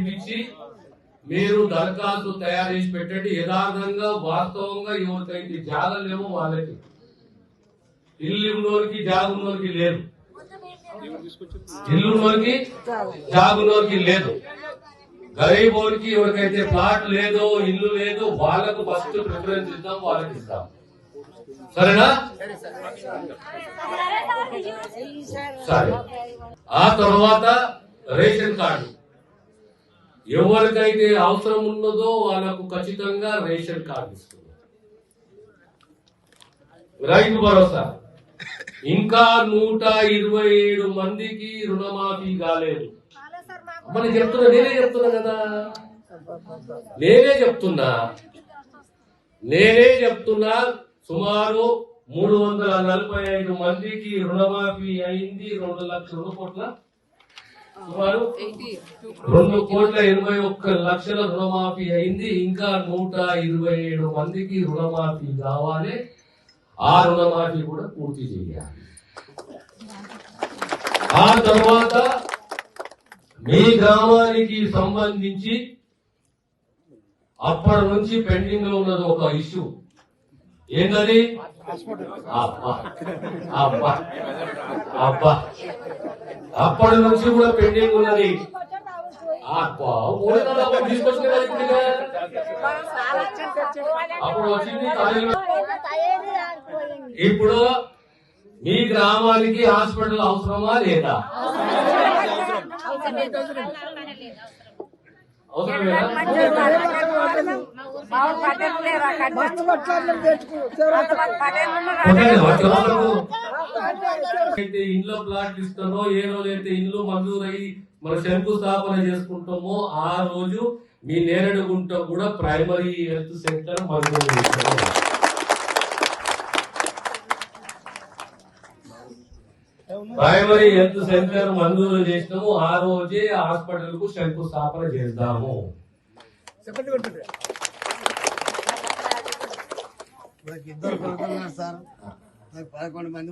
పిలిపించి మీరు దరఖాస్తు తయారు చేసి పెట్టండి. యథార్థంగా వాస్తవంగా ఎవరికైతే జాగలు లేవో వాళ్ళకి, ఇల్లు ఉన్నోరికి జాగున్నోరికి లేదు, ఇల్లున్నోరికి జాగున్నోరికి లేదు. గరీబోనికి ఎవరికైతే ప్లాట్ లేదో ఇల్లు లేదో వాళ్ళకు ఫస్ట్ ప్రిఫరెన్స్ ఇద్దాం, వాళ్ళకి ఇద్దాం. సరేనా? సరే. ఆ తర్వాత రేషన్ కార్డు ఎవరికైతే అవసరం ఉన్నదో వాళ్ళకు ఖచ్చితంగా రేషన్ కార్డు ఇస్తుంది. రైతు భరోసా ఇంకా 127 మందికి రుణమాఫీ కాలేదు. మనం నేనే చెప్తున్నా సుమారు 345 మందికి రుణమాఫీ అయింది. 2 లక్షల కోట్ల సుమారు 2,81,00,000 రుణమాఫీ అయింది. ఇంకా 127 మందికి రుణమాఫీ కావాలి. ఆ రుణమాఫీ కూడా పూర్తి చేయాలి. ఆ తర్వాత మీ గ్రామానికి సంబంధించి అప్పటి నుంచి పెండింగ్ లో ఉన్నది ఒక ఇష్యూ. ఏంటది? అప్పటి నుంచి కూడా పెండింగ్ ఉన్నది. అప్పుడు వచ్చింది. ఇప్పుడు మీ గ్రామానికి హాస్పిటల్ అవసరమా లేదా? ఇంట్లో ప్లాట్లు ఇస్తామో ఏ రోజైతే ఇండ్లు మంజూరయ్యి మన శంకుస్థాపన చేసుకుంటామో ఆ రోజు మీ నేరడుగుంట కూడా ప్రైమరీ హెల్త్ సెంటర్ మంజూరు చేస్తాము. ప్రైమరీ హెల్త్ సెంటర్ మంజూరు చేసినాము. ఆ రోజే హాస్పిటల్ కు శంకుస్థాపన చేద్దాము. ఇద్దరు సార్ 11 మంది